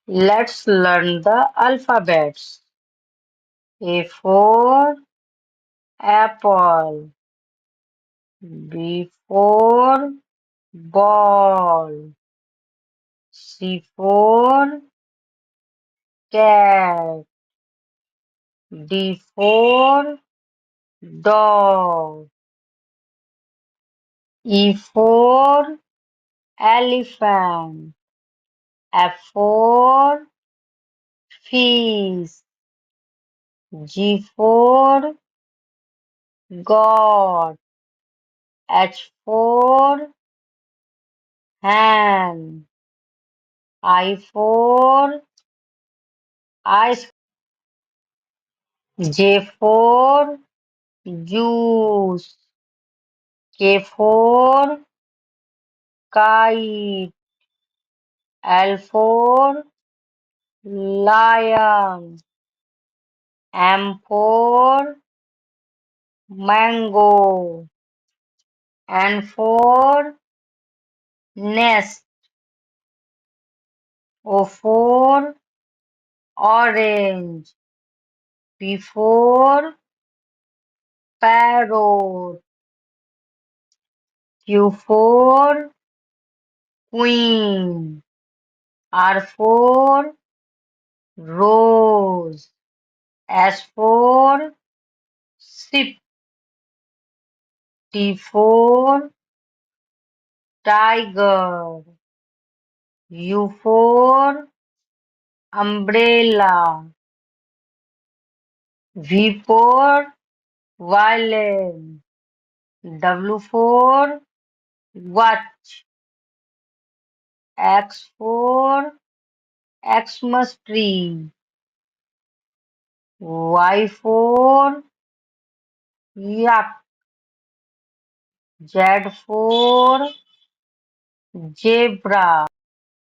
Let's learn the alphabets. A for apple. B for ball. C for cat. D for dog. E for elephant. F for fish. G for God. H for hand. I for ice. J for juice. K for kite. L for lion. M for mango. N for nest. O for orange. P for parrot. Q for queen. R for rose. S for ship. T for tiger. U for umbrella. V for violin. W for watch. X for Xmas tree. Y for yak. Z for zebra.